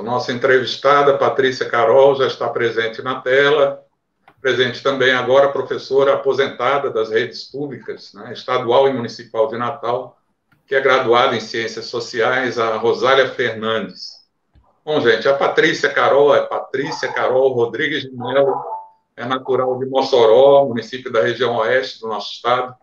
Pronto, nossa entrevistada, Patrícia Carol, já está presente na tela. Presente também agora a professora aposentada das redes públicas, né, estadual e municipal de Natal, que é graduada em Ciências Sociais, a Rosália Fernandes. Bom, gente, a Patrícia Carol é Patrícia Carol Rodrigues de Mello, é natural de Mossoró, município da região oeste do nosso estado,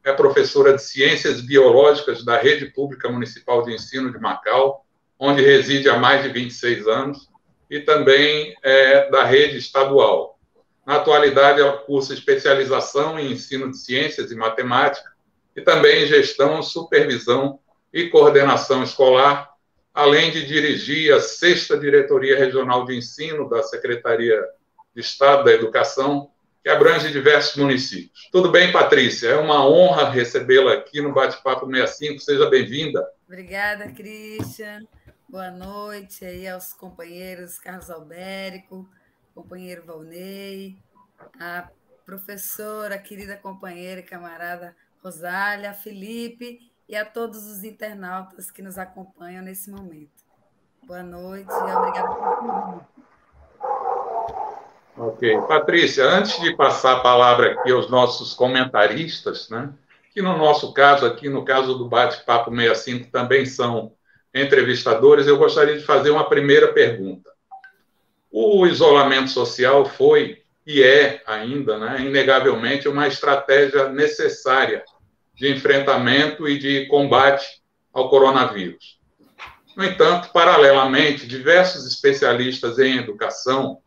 é professora de Ciências Biológicas da Rede Pública Municipal de Ensino de Macau, onde reside há mais de 26 anos, e também é da rede estadual. Na atualidade, ela cursa especialização em ensino de ciências e matemática, e também em gestão, supervisão e coordenação escolar, além de dirigir a 6ª Diretoria Regional de Ensino da Secretaria de Estado da Educação, que abrange diversos municípios. Tudo bem, Patrícia? É uma honra recebê-la aqui no Bate-Papo 65. Seja bem-vinda. Obrigada, Christian. Boa noite aí aos companheiros Carlos Albérico, companheiro Valnei, a professora, querida companheira e camarada Rosália, Felipe e a todos os internautas que nos acompanham nesse momento. Boa noite e obrigada pelo convite. Ok. Patrícia, antes de passar a palavra aqui aos nossos comentaristas, né, que no nosso caso, aqui no caso do Bate-Papo 65, também são entrevistadores, eu gostaria de fazer uma primeira pergunta. O isolamento social foi e é ainda, né, inegavelmente, uma estratégia necessária de enfrentamento e de combate ao coronavírus. No entanto, paralelamente, diversos especialistas em educação,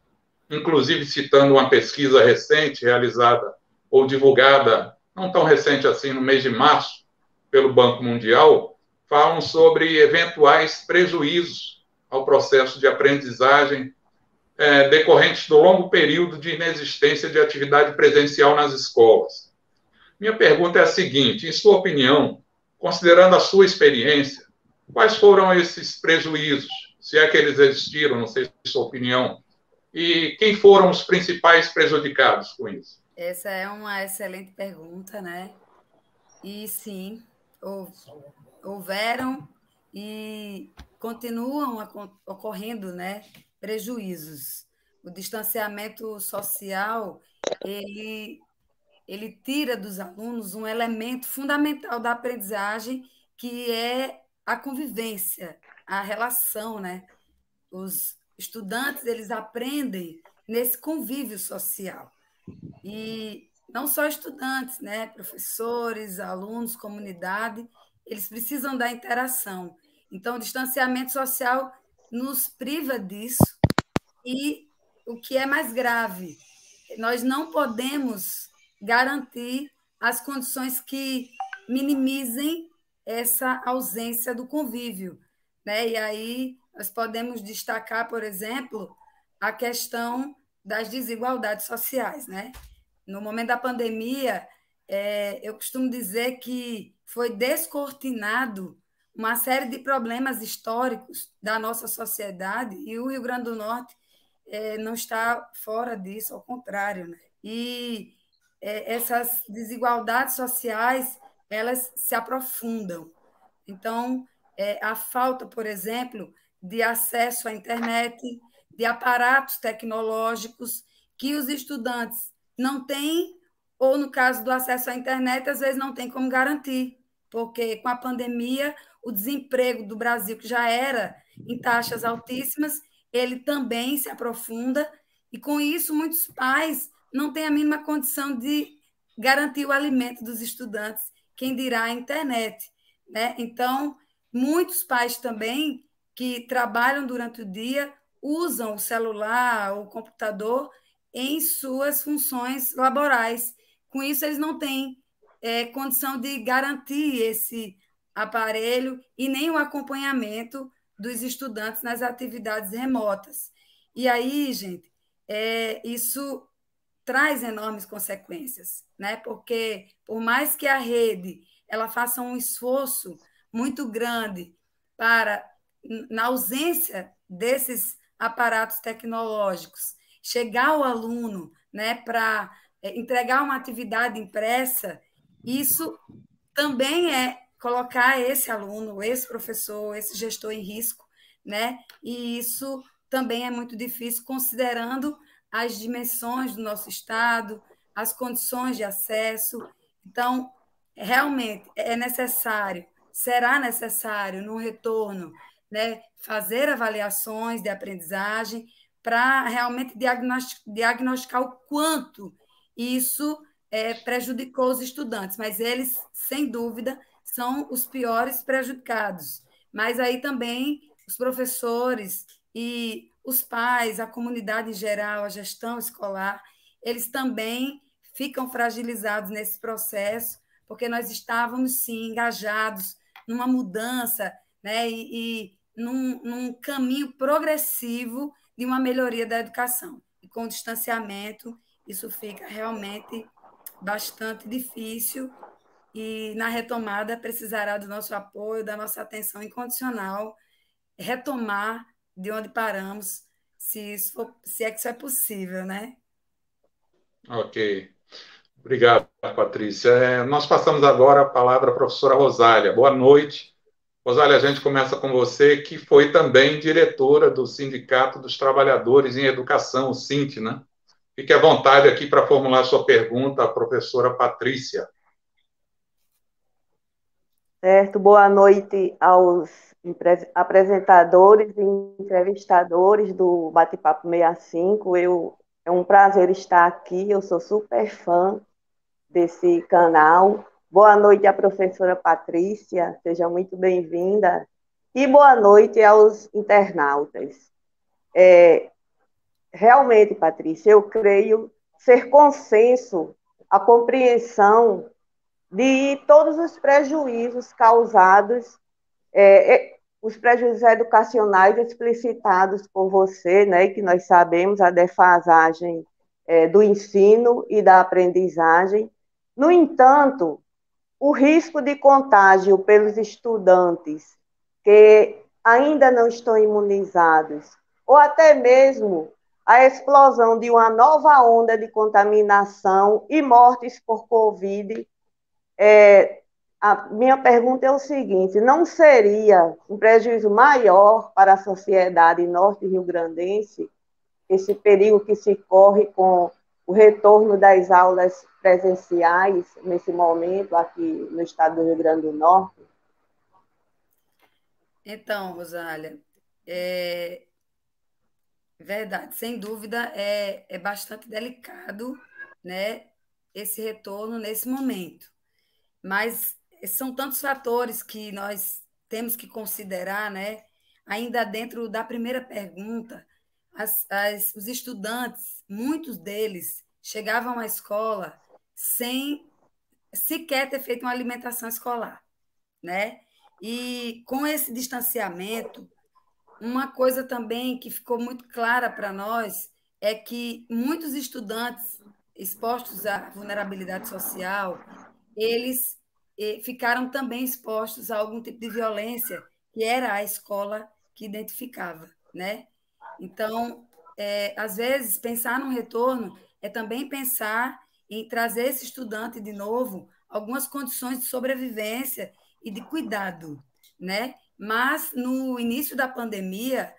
inclusive citando uma pesquisa recente realizada ou divulgada, não tão recente assim, no mês de março, pelo Banco Mundial, falam sobre eventuais prejuízos ao processo de aprendizagem decorrentes do longo período de inexistência de atividade presencial nas escolas. Minha pergunta é a seguinte: em sua opinião, considerando a sua experiência, quais foram esses prejuízos, se é que eles existiram, não sei se é sua opinião, e quem foram os principais prejudicados com isso? Essa é uma excelente pergunta, né? E sim, houveram e continuam ocorrendo, né, prejuízos. O distanciamento social, ele tira dos alunos um elemento fundamental da aprendizagem, que é a convivência, a relação, né? Os estudantes, eles aprendem nesse convívio social. E não só estudantes, né? Professores, alunos, comunidade, eles precisam da interação. Então, o distanciamento social nos priva disso. E o que é mais grave, nós não podemos garantir as condições que minimizem essa ausência do convívio, né? E aí nós podemos destacar, por exemplo, a questão das desigualdades sociais, né? No momento da pandemia, eu costumo dizer que foi descortinado uma série de problemas históricos da nossa sociedade, e o Rio Grande do Norte não está fora disso, ao contrário, né? E essas desigualdades sociais, elas se aprofundam. Então, a falta, por exemplo, de acesso à internet, de aparatos tecnológicos que os estudantes não têm, ou no caso do acesso à internet, às vezes não tem como garantir, porque com a pandemia, o desemprego do Brasil, que já era em taxas altíssimas, ele também se aprofunda, e com isso muitos pais não têm a mínima condição de garantir o alimento dos estudantes, quem dirá a internet, né? Então, muitos pais também que trabalham durante o dia usam o celular, o computador em suas funções laborais. Com isso, eles não têm condição de garantir esse aparelho e nem o acompanhamento dos estudantes nas atividades remotas. E aí, gente, isso traz enormes consequências, né? Porque por mais que a rede ela faça um esforço muito grande para, na ausência desses aparatos tecnológicos, chegar ao aluno, né, para entregar uma atividade impressa, isso também é colocar esse aluno, esse professor, esse gestor em risco, né? E isso também é muito difícil, considerando as dimensões do nosso estado, as condições de acesso. Então, realmente é necessário, será necessário, no retorno, né, fazer avaliações de aprendizagem para realmente diagnosticar o quanto isso prejudicou os estudantes, mas eles, sem dúvida, são os piores prejudicados. Mas aí também os professores e os pais, a comunidade em geral, a gestão escolar, eles também ficam fragilizados nesse processo, porque nós estávamos, sim, engajados numa mudança, né, e num caminho progressivo de uma melhoria da educação. E com o distanciamento, isso fica realmente bastante difícil e, na retomada, precisará do nosso apoio, da nossa atenção incondicional, retomar de onde paramos, se é que isso é possível, né? Ok. Obrigado, Patrícia. Nós passamos agora a palavra à professora Rosália. Boa noite. Rosália, a gente começa com você, que foi também diretora do Sindicato dos Trabalhadores em Educação, o SINT, né? Fique à vontade aqui para formular sua pergunta à professora Patrícia. Certo, boa noite aos apresentadores e entrevistadores do Bate-Papo 65. É um prazer estar aqui, eu sou super fã desse canal. Boa noite à professora Patrícia, seja muito bem-vinda. E boa noite aos internautas. Realmente, Patrícia, eu creio ser consenso a compreensão de todos os prejuízos causados, os prejuízos educacionais explicitados por você, né, que nós sabemos a defasagem do ensino e da aprendizagem. No entanto, o risco de contágio pelos estudantes que ainda não estão imunizados, ou até mesmo a explosão de uma nova onda de contaminação e mortes por Covid, a minha pergunta é o seguinte: não seria um prejuízo maior para a sociedade norte rio-grandense esse perigo que se corre com o retorno das aulas presenciais nesse momento aqui no estado do Rio Grande do Norte? Então, Rosália, é verdade, sem dúvida é bastante delicado, né, esse retorno nesse momento. Mas são tantos fatores que nós temos que considerar, né? Ainda dentro da primeira pergunta, os estudantes, muitos deles, chegavam à escola sem sequer ter feito uma alimentação escolar, né? E com esse distanciamento, uma coisa também que ficou muito clara para nós é que muitos estudantes expostos à vulnerabilidade social, eles ficaram também expostos a algum tipo de violência que era a escola que identificava, né? Então, às vezes, pensar no retorno é também pensar em trazer esse estudante de novo algumas condições de sobrevivência e de cuidado, né? Mas no início da pandemia,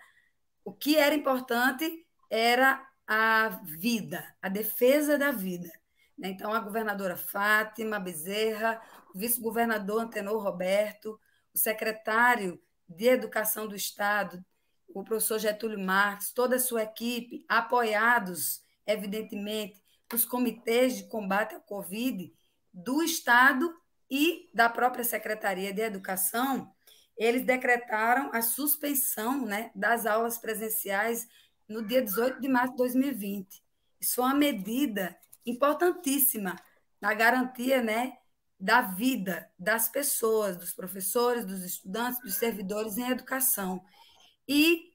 o que era importante era a vida, a defesa da vida, né? Então, a governadora Fátima Bezerra, o vice-governador Antenor Roberto, o secretário de Educação do Estado, o professor Getúlio Marques, toda a sua equipe, apoiados, evidentemente, os comitês de combate ao Covid do Estado e da própria Secretaria de Educação, eles decretaram a suspensão, né, das aulas presenciais no dia 18 de março de 2020. Isso é uma medida importantíssima na garantia, né, da vida das pessoas, dos professores, dos estudantes, dos servidores em educação. E,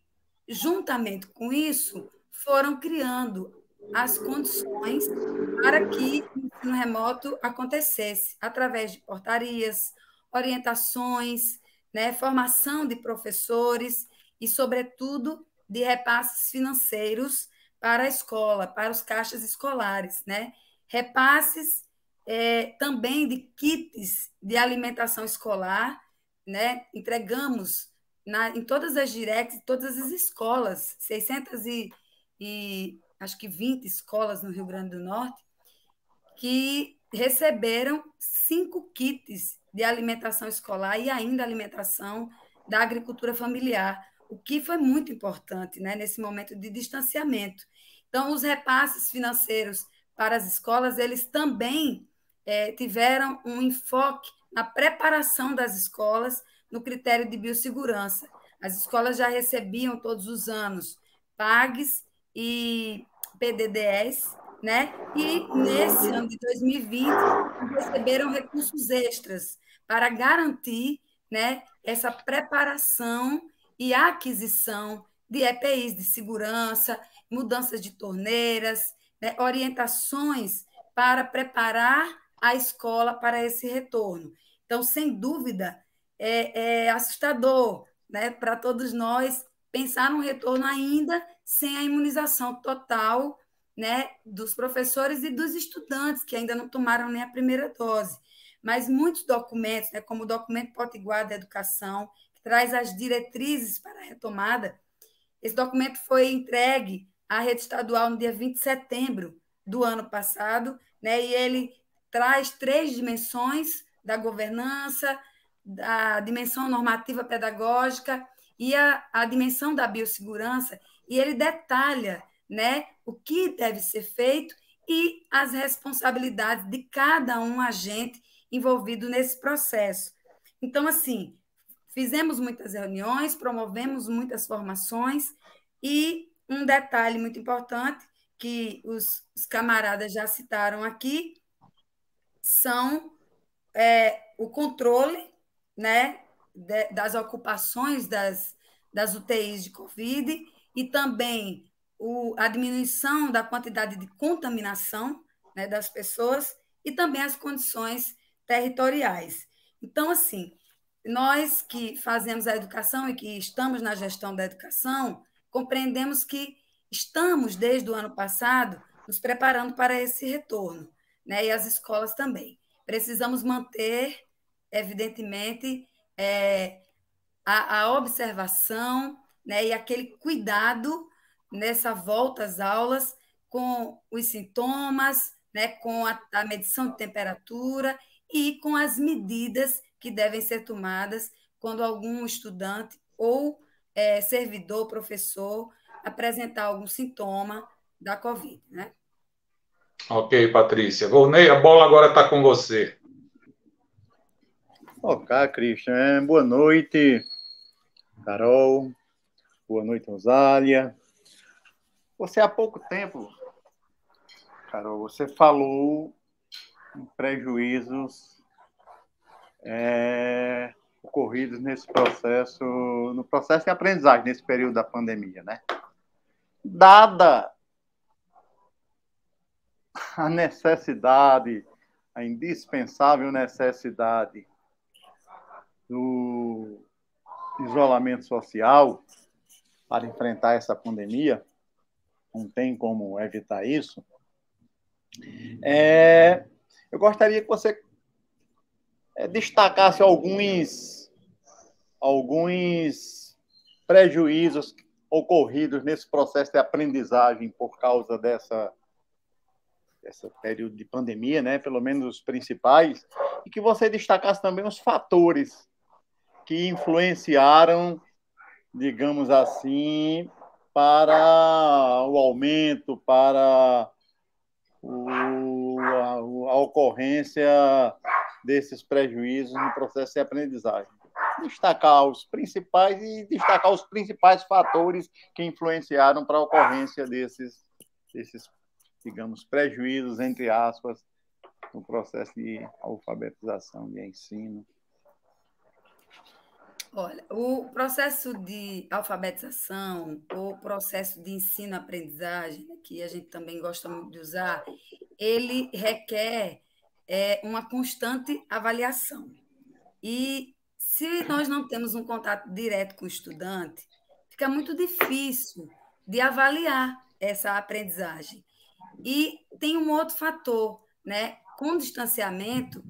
juntamente com isso, foram criando as condições para que o ensino remoto acontecesse, através de portarias, orientações, né, formação de professores e, sobretudo, de repasses financeiros para a escola, para os caixas escolares, né? Repasses também de kits de alimentação escolar, né? Entregamos em todas as directs, todas as escolas, 620 escolas no Rio Grande do Norte, que receberam 5 kits de alimentação escolar e ainda alimentação da agricultura familiar, o que foi muito importante, né, nesse momento de distanciamento. Então, os repasses financeiros para as escolas, eles também tiveram um enfoque na preparação das escolas no critério de biossegurança. As escolas já recebiam todos os anos PAGs e PDDs, né? E nesse ano de 2020 receberam recursos extras para garantir, né, essa preparação e aquisição de EPIs de segurança, mudanças de torneiras, né, orientações para preparar a escola para esse retorno. Então, sem dúvida, é assustador, né, para todos nós pensar num retorno ainda sem a imunização total, né, dos professores e dos estudantes, que ainda não tomaram nem a primeira dose. Mas muitos documentos, né, como o documento Potiguar da Educação, que traz as diretrizes para a retomada, esse documento foi entregue à rede estadual no dia 20 de setembro do ano passado, né, e ele traz 3 dimensões da governança, a dimensão normativa pedagógica e a dimensão da biossegurança, e ele detalha, né, o que deve ser feito e as responsabilidades de cada um agente envolvido nesse processo. Então, assim, fizemos muitas reuniões, promovemos muitas formações e um detalhe muito importante que os camaradas já citaram aqui são o controle, né, das ocupações das UTIs de Covid e também a diminuição da quantidade de contaminação, né, das pessoas e também as condições territoriais. Então, assim, nós que fazemos a educação e que estamos na gestão da educação, compreendemos que estamos, desde o ano passado, nos preparando para esse retorno, né, e as escolas também. Precisamos manter, evidentemente, a observação, né, e aquele cuidado nessa volta às aulas com os sintomas, né, com a medição de temperatura e com as medidas que devem ser tomadas quando algum estudante ou servidor, professor, apresentar algum sintoma da Covid, né? Ok, Patrícia. Volney, a bola agora está com você. Ok, Christian. Boa noite, Carol. Boa noite, Rosália. Você, há pouco tempo, Carol, você falou em prejuízos ocorridos no processo de aprendizagem, nesse período da pandemia, né? Dada a necessidade, a indispensável necessidade do isolamento social para enfrentar essa pandemia, não tem como evitar isso, eu gostaria que você destacasse alguns prejuízos ocorridos nesse processo de aprendizagem por causa desse período de pandemia, né? Pelo menos os principais, e que você destacasse também os fatores que influenciaram, digamos assim, para o aumento, para a ocorrência desses prejuízos no processo de aprendizagem. Destacar os principais fatores que influenciaram para a ocorrência desses, digamos, prejuízos, entre aspas, no processo de alfabetização, de ensino. Olha, o processo de alfabetização, o processo de ensino-aprendizagem, que a gente também gosta muito de usar, ele requer uma constante avaliação. E se nós não temos um contato direto com o estudante, fica muito difícil de avaliar essa aprendizagem. E tem um outro fator, né? Com distanciamento,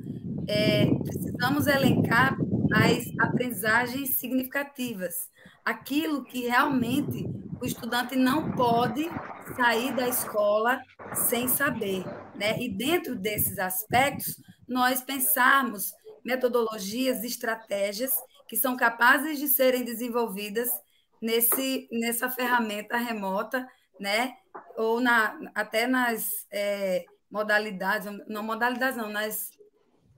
precisamos elencar as aprendizagens significativas, aquilo que realmente o estudante não pode sair da escola sem saber, né? E dentro desses aspectos, nós pensarmos metodologias, estratégias que são capazes de serem desenvolvidas nessa ferramenta remota, né? Ou até nas modalidades, não modalidades não,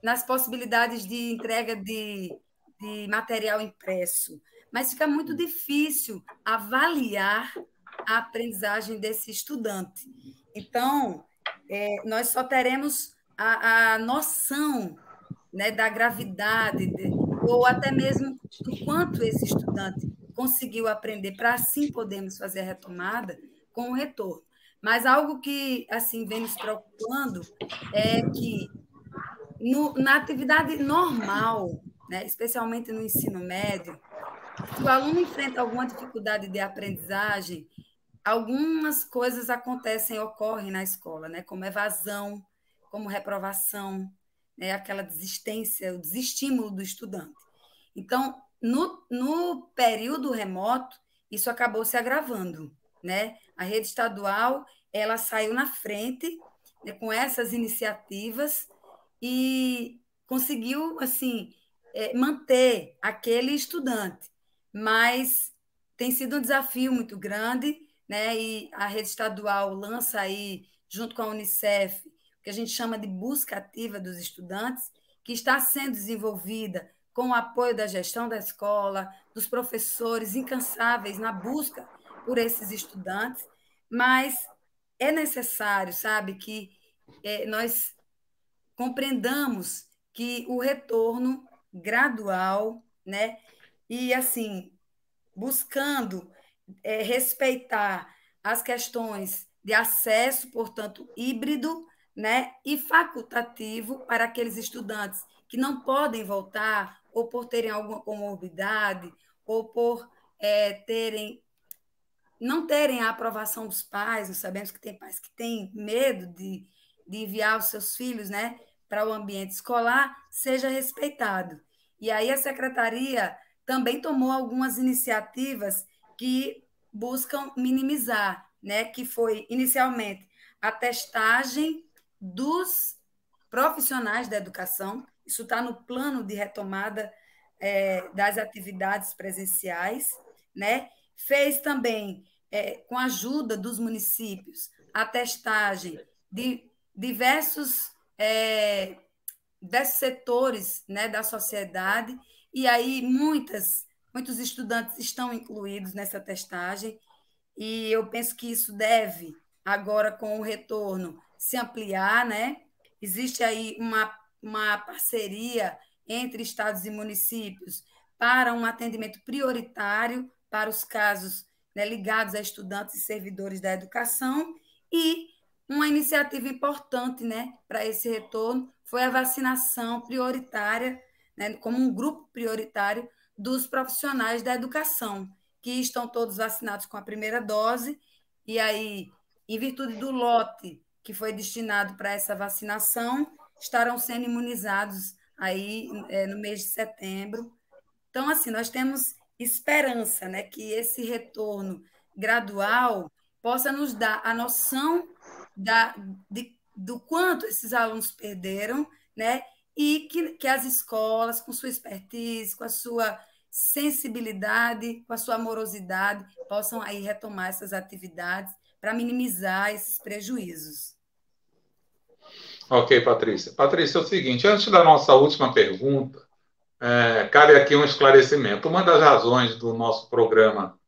nas possibilidades de entrega de material impresso. Mas fica muito difícil avaliar a aprendizagem desse estudante. Então, nós só teremos a noção, né, da gravidade, ou até mesmo do quanto esse estudante conseguiu aprender, para assim podermos fazer a retomada com o retorno. Mas algo que assim vem nos preocupando é que na atividade normal, né, especialmente no ensino médio, se o aluno enfrenta alguma dificuldade de aprendizagem, algumas coisas acontecem, ocorrem na escola, né, como evasão, como reprovação, né, aquela desistência, o desestímulo do estudante. Então, no período remoto, isso acabou se agravando, né? A rede estadual, ela saiu na frente, né, com essas iniciativas e conseguiu, assim, manter aquele estudante, mas tem sido um desafio muito grande, né? E a rede estadual lança aí, junto com a Unicef, o que a gente chama de busca ativa dos estudantes, que está sendo desenvolvida com o apoio da gestão da escola, dos professores incansáveis na busca por esses estudantes, mas é necessário, sabe, que nós compreendamos que o retorno gradual, né, e assim, buscando respeitar as questões de acesso, portanto, híbrido, né, e facultativo para aqueles estudantes que não podem voltar, ou por terem alguma comorbidade, ou por não terem a aprovação dos pais. Nós sabemos que tem pais que têm medo de enviar os seus filhos, né, para o ambiente escolar, seja respeitado. E aí a secretaria também tomou algumas iniciativas que buscam minimizar, né, que foi, inicialmente, a testagem dos profissionais da educação. Isso está no plano de retomada das atividades presenciais, né? Fez também, com a ajuda dos municípios, a testagem de diversos setores, né, da sociedade, e aí muitos estudantes estão incluídos nessa testagem, e eu penso que isso deve, agora com o retorno, se ampliar, né? Existe aí uma parceria entre estados e municípios para um atendimento prioritário para os casos, né, ligados a estudantes e servidores da educação, e uma iniciativa importante, né, para esse retorno foi a vacinação prioritária, né, como um grupo prioritário dos profissionais da educação, que estão todos vacinados com a primeira dose, e aí, em virtude do lote que foi destinado para essa vacinação, estarão sendo imunizados aí no mês de setembro. Então, assim, nós temos esperança, né, que esse retorno gradual possa nos dar a noção do quanto esses alunos perderam, né, e que as escolas, com sua expertise, com a sua sensibilidade, com a sua amorosidade, possam aí retomar essas atividades para minimizar esses prejuízos. Ok, Patrícia. Patrícia, é o seguinte, antes da nossa última pergunta, cabe aqui um esclarecimento. Uma das razões do nosso programa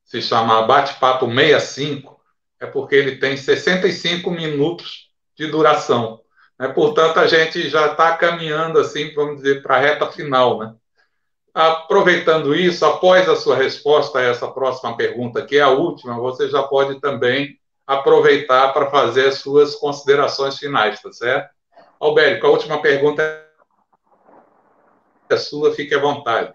se chamar Bate-Papo 65 é porque ele tem 65 minutos de duração, né? Portanto, a gente já está caminhando, assim, vamos dizer, para a reta final, né? Aproveitando isso, após a sua resposta a essa próxima pergunta, que é a última, você já pode também aproveitar para fazer as suas considerações finais, tá certo? Albérico, a última pergunta é sua, fique à vontade.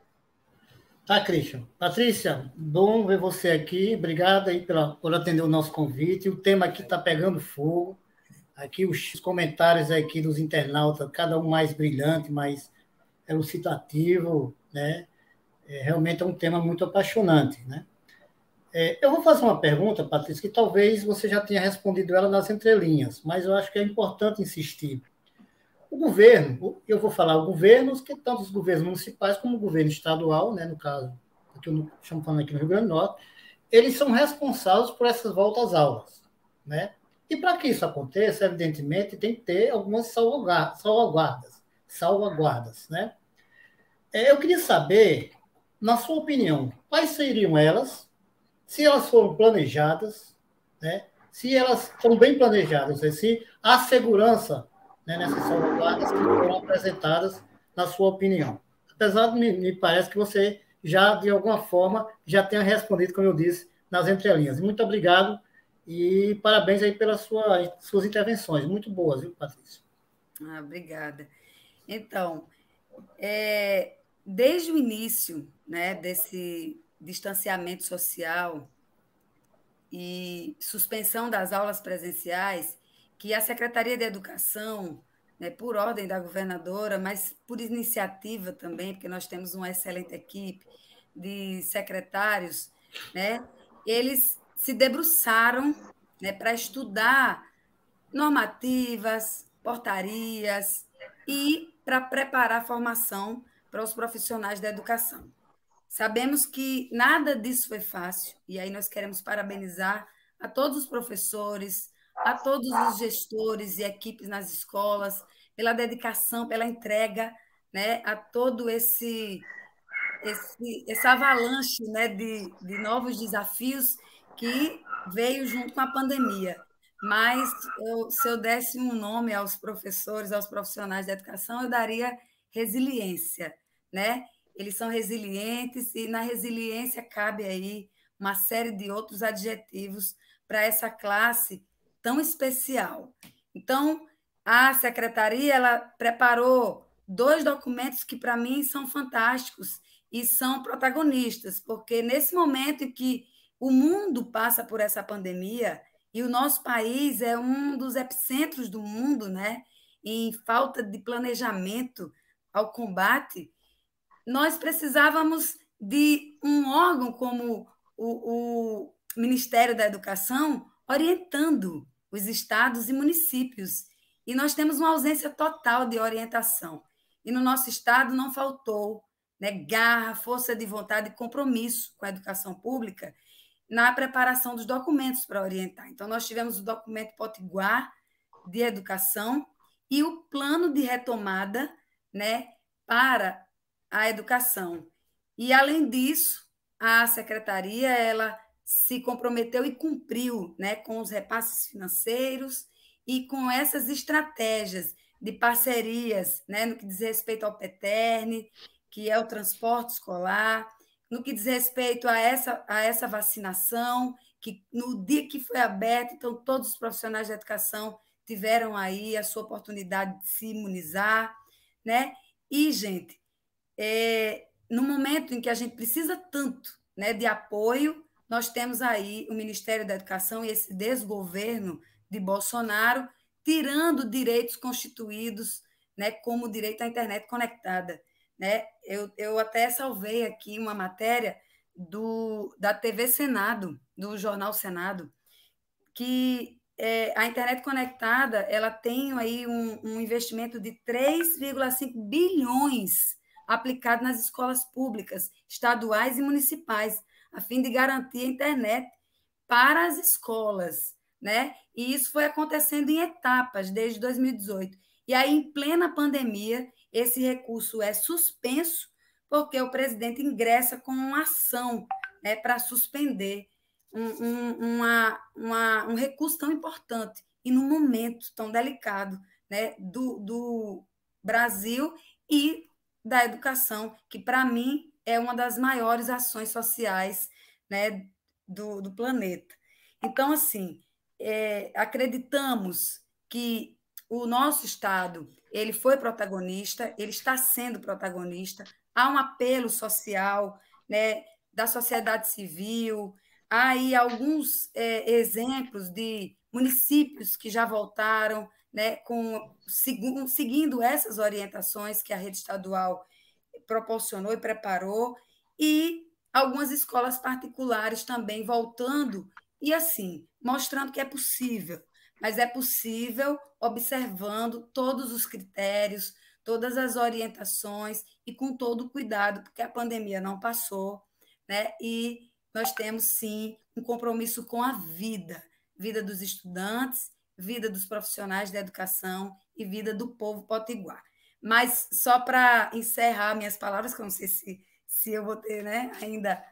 Tá, Christian. Patrícia, bom ver você aqui. Obrigado aí por atender o nosso convite. O tema aqui está pegando fogo. Aqui os comentários aqui dos internautas, cada um mais brilhante, mais elucidativo. né? Realmente é um tema muito apaixonante, né? Eu vou fazer uma pergunta, Patrícia, que talvez você já tenha respondido ela nas entrelinhas, mas eu acho que é importante insistir. O governo, eu vou falar governos, que tanto os governos municipais como o governo estadual, né, no caso, que eu estamos falando aqui no Rio Grande do Norte, eles são responsáveis por essas voltas às aulas, né? E para que isso aconteça, evidentemente, tem que ter algumas salvaguardas, né? Eu queria saber, na sua opinião, quais seriam elas, se elas foram planejadas, né? Se elas estão bem planejadas, se há segurança, né, nessas salvaguardas que foram apresentadas, na sua opinião. Apesar de me parece que você já, de alguma forma, já tenha respondido, como eu disse, nas entrelinhas. Muito obrigado e parabéns aí pelas suas intervenções. Muito boas, viu, Patrícia? Obrigada. Então, desde o início, né, desse distanciamento social e suspensão das aulas presenciais, que a Secretaria de Educação, né, por ordem da governadora, mas por iniciativa também, porque nós temos uma excelente equipe de secretários, né, eles se debruçaram, né, para estudar normativas, portarias e para preparar a formação para os profissionais da educação. Sabemos que nada disso foi fácil, e aí nós queremos parabenizar a todos os professores, a todos os gestores e equipes nas escolas, pela dedicação, pela entrega, né, a todo essa avalanche, né, de novos desafios que veio junto com a pandemia. Mas se eu desse um nome aos professores, aos profissionais da educação, eu daria resiliência, né? Eles são resilientes e na resiliência cabe aí uma série de outros adjetivos para essa classe tão especial. Então, a secretaria ela preparou 2 documentos que para mim são fantásticos e são protagonistas, porque nesse momento em que o mundo passa por essa pandemia e o nosso país é um dos epicentros do mundo, né, em falta de planejamento ao combate, nós precisávamos de um órgão como o Ministério da Educação orientando os estados e municípios. E nós temos uma ausência total de orientação. E no nosso estado não faltou, né, garra, força de vontade e compromisso com a educação pública na preparação dos documentos para orientar. Então, nós tivemos o documento Potiguar de educação e o plano de retomada, né, para a educação. E, além disso, a secretaria ela se comprometeu e cumpriu, né, com os repasses financeiros e com essas estratégias de parcerias, né, no que diz respeito ao PETERN, que é o transporte escolar, no que diz respeito a essa vacinação, que no dia que foi aberto, então todos os profissionais da educação tiveram aí a sua oportunidade de se imunizar, né? E, gente, no momento em que a gente precisa tanto, né, de apoio, nós temos aí o Ministério da Educação e esse desgoverno de Bolsonaro tirando direitos constituídos, né, como o direito à internet conectada. Né? Eu até salvei aqui uma matéria da TV Senado, do Jornal Senado, que a internet conectada ela tem aí um investimento de 3,5 bilhões aplicado nas escolas públicas, estaduais e municipais, a fim de garantir a internet para as escolas. Né? E isso foi acontecendo em etapas desde 2018. E aí, em plena pandemia, esse recurso é suspenso porque o presidente ingressa com uma ação, né, para suspender um recurso tão importante e num momento tão delicado, né, do Brasil e da educação, que, para mim, é uma das maiores ações sociais, né, do planeta. Então, assim, acreditamos que o nosso Estado ele foi protagonista, ele está sendo protagonista, há um apelo social, né, da sociedade civil, há aí alguns exemplos de municípios que já voltaram, né, seguindo essas orientações que a rede estadual proporcionou e preparou, e algumas escolas particulares também voltando, e assim, mostrando que é possível, mas é possível observando todos os critérios, todas as orientações e com todo o cuidado, porque a pandemia não passou, né? E nós temos, sim, um compromisso com a vida dos estudantes, vida dos profissionais da educação e vida do povo potiguar. Mas, só para encerrar minhas palavras, que eu não sei se eu vou ter, né, ainda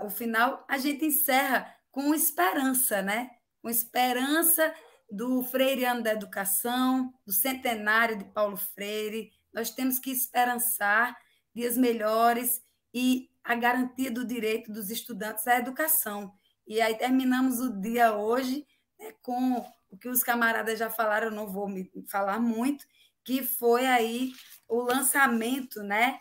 o final, a gente encerra com esperança, né? Com esperança do Freiriano da Educação, do centenário de Paulo Freire. Nós temos que esperançar dias melhores e a garantia do direito dos estudantes à educação. E aí terminamos o dia hoje, né, com o que os camaradas já falaram, eu não vou me falar muito, que foi aí o lançamento, né,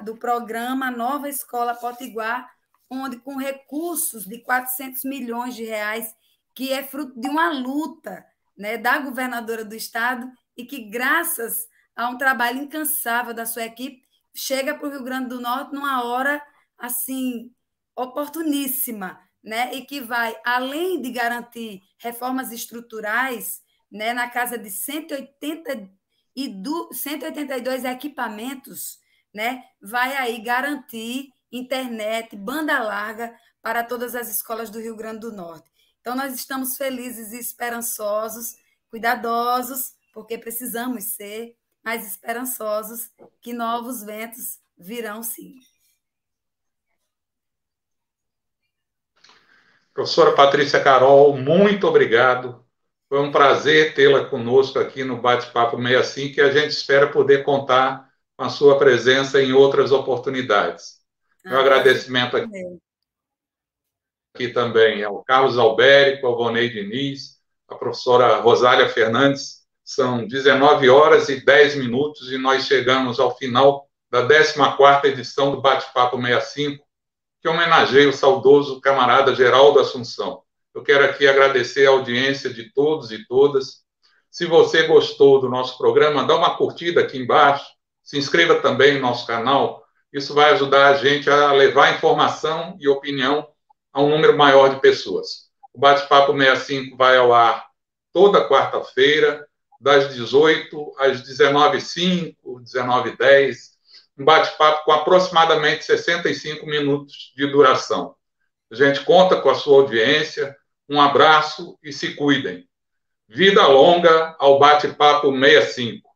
do programa Nova Escola Potiguar, onde com recursos de 400 milhões de reais, que é fruto de uma luta, né, da governadora do estado e que, graças a um trabalho incansável da sua equipe, chega para o Rio Grande do Norte numa hora assim oportuníssima, né, e que vai, além de garantir reformas estruturais, né, na casa de 182 equipamentos, né, vai aí garantir internet, banda larga para todas as escolas do Rio Grande do Norte. Então, nós estamos felizes e esperançosos, cuidadosos, porque precisamos ser, mas esperançosos que novos ventos virão, sim. Professora Patrícia Carol, muito obrigado. Foi um prazer tê-la conosco aqui no Bate-Papo 65 e a gente espera poder contar com a sua presença em outras oportunidades. Meu agradecimento aqui também ao Carlos Albérico, ao Vonei Diniz, a professora Rosália Fernandes. São 19h10 e nós chegamos ao final da 14ª edição do Bate-Papo 65, que homenageia o saudoso camarada Geraldo Assunção. Eu quero aqui agradecer a audiência de todos e todas. Se você gostou do nosso programa, dá uma curtida aqui embaixo, se inscreva também no nosso canal. Isso vai ajudar a gente a levar informação e opinião a um número maior de pessoas. O Bate-Papo 65 vai ao ar toda quarta-feira, das 18 às 19h05, 19h10, um bate-papo com aproximadamente 65 minutos de duração. A gente conta com a sua audiência, um abraço e se cuidem. Vida longa ao Bate-Papo 65.